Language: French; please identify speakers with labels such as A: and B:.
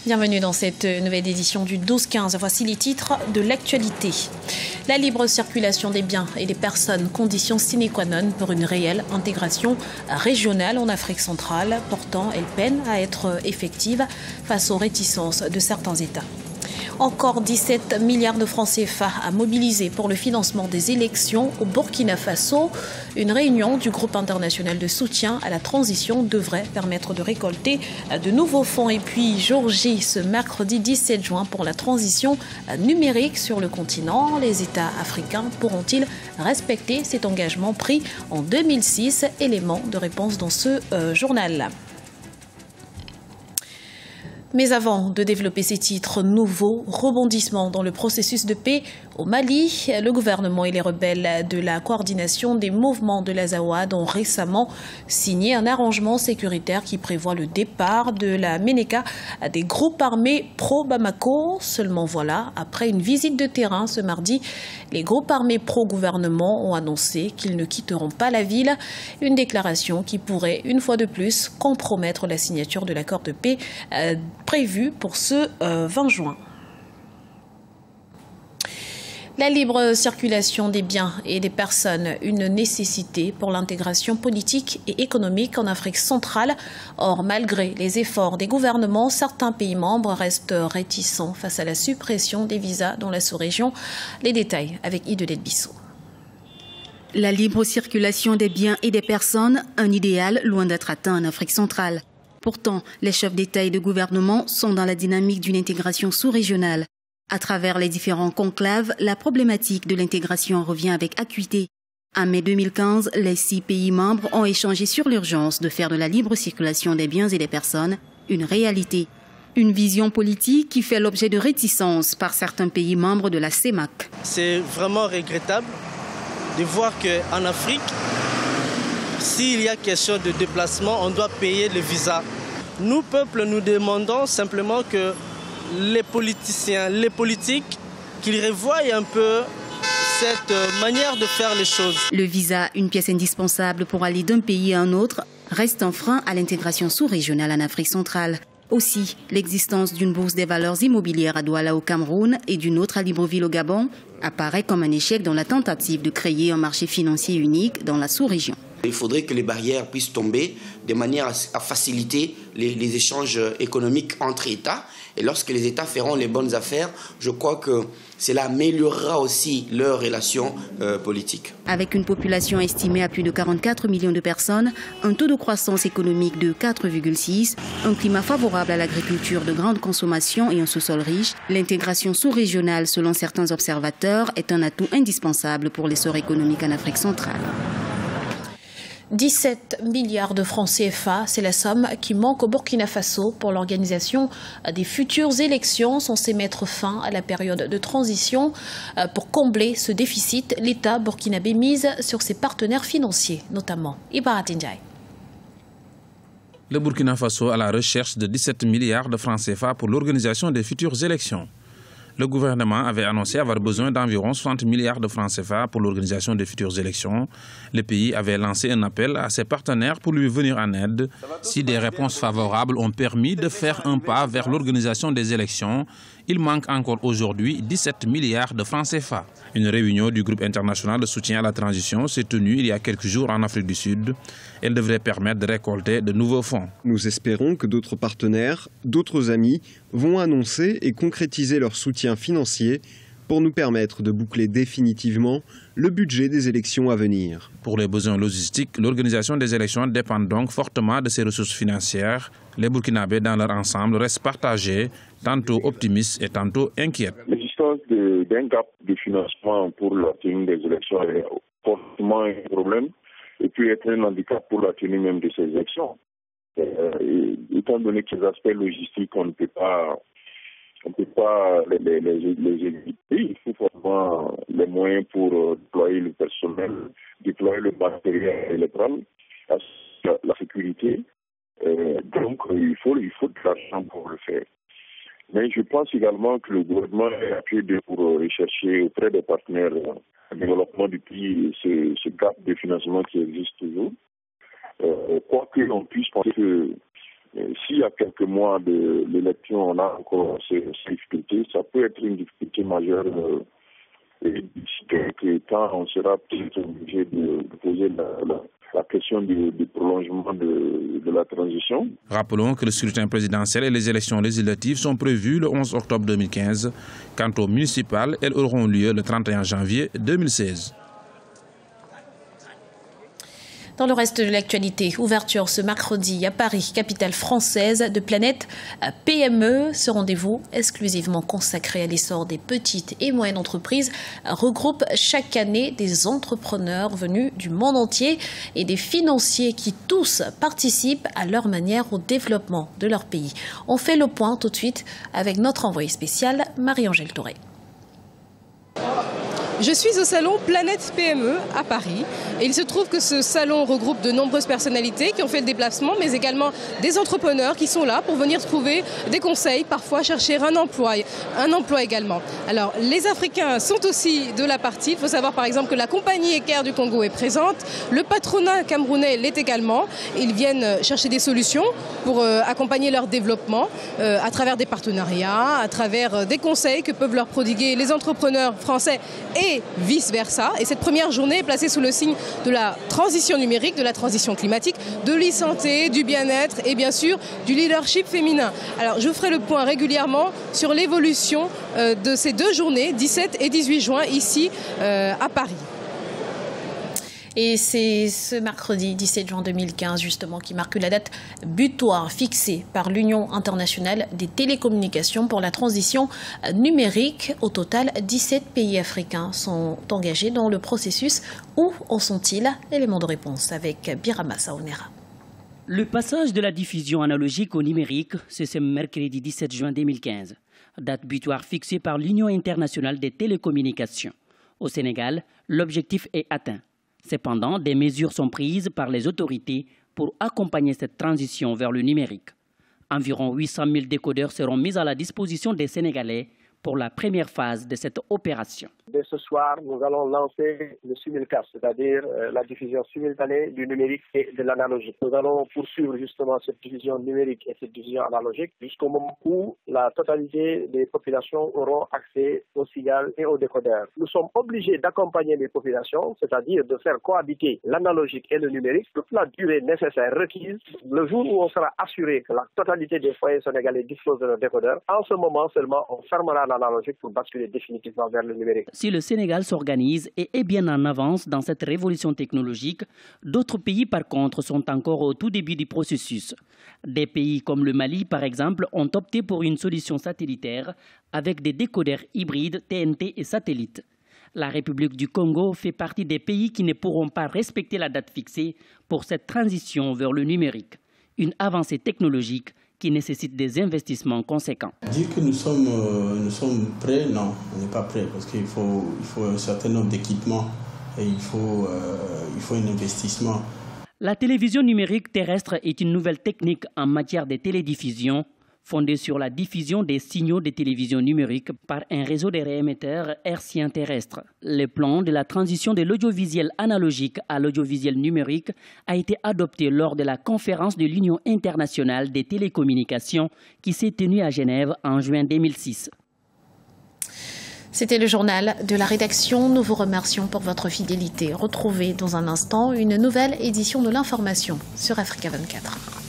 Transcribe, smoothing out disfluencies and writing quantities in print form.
A: Bienvenue dans cette nouvelle édition du 12-15. Voici les titres de l'actualité. La libre circulation des biens et des personnes, condition sine qua non pour une réelle intégration régionale en Afrique centrale. Pourtant, elle peine à être effective face aux réticences de certains États. Encore 17 milliards de francs CFA à mobiliser pour le financement des élections au Burkina Faso. Une réunion du groupe international de soutien à la transition devrait permettre de récolter de nouveaux fonds. Et puis, jour J, ce mercredi 17 juin pour la transition numérique sur le continent. Les États africains pourront-ils respecter cet engagement pris en 2006? Élément de réponse dans ce journal. Mais avant de développer ces titres, nouveau rebondissement dans le processus de paix au Mali. Le gouvernement et les rebelles de la coordination des mouvements de l'Azawad ont récemment signé un arrangement sécuritaire qui prévoit le départ de la MENECA des groupes armés pro-Bamako. Seulement voilà, après une visite de terrain ce mardi, les groupes armés pro-gouvernement ont annoncé qu'ils ne quitteront pas la ville. Une déclaration qui pourrait, une fois de plus, compromettre la signature de l'accord de paix prévu pour ce 20 juin. La libre circulation des biens et des personnes, une nécessité pour l'intégration politique et économique en Afrique centrale. Or, malgré les efforts des gouvernements, certains pays membres restent réticents face à la suppression des visas dans la sous-région. Les détails avec Idelette Bissot.
B: La libre circulation des biens et des personnes, un idéal loin d'être atteint en Afrique centrale. Pourtant, les chefs d'État et de gouvernement sont dans la dynamique d'une intégration sous-régionale. À travers les différents conclaves, la problématique de l'intégration revient avec acuité. En mai 2015, les 6 pays membres ont échangé sur l'urgence de faire de la libre circulation des biens et des personnes une réalité. Une vision politique qui fait l'objet de réticences par certains pays membres de la CEMAC.
C: C'est vraiment regrettable de voir qu'en Afrique, s'il y a question de déplacement, on doit payer le visa. Nous, peuple, nous demandons simplement que les politiciens, les politiques, qu'ils revoient un peu cette manière de faire les choses.
B: Le visa, une pièce indispensable pour aller d'un pays à un autre, reste un frein à l'intégration sous-régionale en Afrique centrale. Aussi, l'existence d'une bourse des valeurs immobilières à Douala au Cameroun et d'une autre à Libreville au Gabon apparaît comme un échec dans la tentative de créer un marché financier unique dans la sous-région.
D: Il faudrait que les barrières puissent tomber de manière à faciliter les échanges économiques entre États. Et lorsque les États feront les bonnes affaires, je crois que cela améliorera aussi leurs relations politiques.
B: Avec une population estimée à plus de 44 millions de personnes, un taux de croissance économique de 4,6, un climat favorable à l'agriculture de grande consommation et un sous-sol riche, l'intégration sous-régionale, selon certains observateurs, est un atout indispensable pour l'essor économique en Afrique centrale.
A: 17 milliards de francs CFA, c'est la somme qui manque au Burkina Faso pour l'organisation des futures élections censées mettre fin à la période de transition. Pour combler ce déficit, l'État burkinabé mise sur ses partenaires financiers, notamment Ibarra Ndiaye.
E: Le Burkina Faso à la recherche de 17 milliards de francs CFA pour l'organisation des futures élections. Le gouvernement avait annoncé avoir besoin d'environ 60 milliards de francs CFA pour l'organisation des futures élections. Le pays avait lancé un appel à ses partenaires pour lui venir en aide. Si des réponses favorables ont permis de faire un pas vers l'organisation des élections, il manque encore aujourd'hui 17 milliards de francs CFA. Une réunion du groupe international de soutien à la transition s'est tenue il y a quelques jours en Afrique du Sud. Elle devrait permettre de récolter de nouveaux fonds.
F: Nous espérons que d'autres partenaires, d'autres amis, vont annoncer et concrétiser leur soutien financier pour nous permettre de boucler définitivement le budget des élections à venir.
E: Pour les besoins logistiques, l'organisation des élections dépend donc fortement de ses ressources financières. Les Burkinabés dans leur ensemble restent partagés, tantôt optimistes et tantôt inquiets.
G: L'existence d'un gap de financement pour la tenue des élections est forcément un problème et peut être un handicap pour la tenue même de ces élections. Étant donné que ces aspects logistiques, on ne peut pas les éviter. Il faut forcément les moyens pour déployer le personnel, déployer le matériel électoral, la sécurité. Donc, il faut de l'argent pour le faire. Mais je pense également que le gouvernement est appuyé pour rechercher auprès des partenaires le développement du pays ce gap de financement qui existe toujours. Quoi que l'on puisse penser que S'il y a quelques mois de l'élection, on a encore ces difficultés, ça peut être une difficulté majeure. Et d'ici quelques temps, on sera peut-être obligé de poser la question du prolongement de la transition.
E: Rappelons que le scrutin présidentiel et les élections législatives sont prévues le 11 octobre 2015. Quant aux municipales, elles auront lieu le 31 janvier 2016.
A: Dans le reste de l'actualité, ouverture ce mercredi à Paris, capitale française de Planète PME. Ce rendez-vous exclusivement consacré à l'essor des petites et moyennes entreprises regroupe chaque année des entrepreneurs venus du monde entier et des financiers qui tous participent à leur manière au développement de leur pays. On fait le point tout de suite avec notre envoyée spéciale Marie-Angèle Touré.
H: Je suis au salon Planète PME à Paris et il se trouve que ce salon regroupe de nombreuses personnalités qui ont fait le déplacement, mais également des entrepreneurs qui sont là pour venir trouver des conseils, parfois chercher un emploi également. Alors les Africains sont aussi de la partie. Il faut savoir par exemple que la compagnie Equerre du Congo est présente, le patronat camerounais l'est également. Ils viennent chercher des solutions pour accompagner leur développement à travers des partenariats, à travers des conseils que peuvent leur prodiguer les entrepreneurs français et vice-versa. Et cette première journée est placée sous le signe de la transition numérique, de la transition climatique, de l'e-santé, du bien-être et bien sûr du leadership féminin. Alors je ferai le point régulièrement sur l'évolution de ces deux journées, 17 et 18 juin, ici à Paris.
A: Et c'est ce mercredi 17 juin 2015 justement qui marque la date butoir fixée par l'Union internationale des télécommunications pour la transition numérique. Au total, 17 pays africains sont engagés dans le processus. Où en sont-ils? Élément de réponse avec Birama Saonera.
I: Le passage de la diffusion analogique au numérique, c'est ce mercredi 17 juin 2015. Date butoir fixée par l'Union internationale des télécommunications. Au Sénégal, l'objectif est atteint. Cependant, des mesures sont prises par les autorités pour accompagner cette transition vers le numérique. Environ 800 000 décodeurs seront mis à la disposition des Sénégalais pour la première phase de cette opération.
J: Dès ce soir, nous allons lancer le simulcast, c'est-à-dire la diffusion simultanée du numérique et de l'analogique. Nous allons poursuivre justement cette diffusion numérique et cette diffusion analogique jusqu'au moment où la totalité des populations auront accès au signal et au décodeur. Nous sommes obligés d'accompagner les populations, c'est-à-dire de faire cohabiter l'analogique et le numérique toute la durée nécessaire requise. Le jour où on sera assuré que la totalité des foyers sénégalais disposent de leur décodeur, en ce moment seulement on fermera l'analogique pour basculer définitivement vers le numérique.
I: Si le Sénégal s'organise et est bien en avance dans cette révolution technologique, d'autres pays par contre sont encore au tout début du processus. Des pays comme le Mali par exemple ont opté pour une solution satellitaire avec des décodeurs hybrides TNT et satellites. La République du Congo fait partie des pays qui ne pourront pas respecter la date fixée pour cette transition vers le numérique. Une avancée technologique qui nécessite des investissements conséquents.
K: Dire que nous sommes prêts, non, on n'est pas prêts parce qu'il faut un certain nombre d'équipements et il faut un investissement.
I: La télévision numérique terrestre est une nouvelle technique en matière de télédiffusion fondée sur la diffusion des signaux de télévision numérique par un réseau de réémetteurs hertziens terrestres. Le plan de la transition de l'audiovisuel analogique à l'audiovisuel numérique a été adopté lors de la conférence de l'Union internationale des télécommunications qui s'est tenue à Genève en juin 2006.
A: C'était le journal de la rédaction. Nous vous remercions pour votre fidélité. Retrouvez dans un instant une nouvelle édition de l'information sur Africa 24.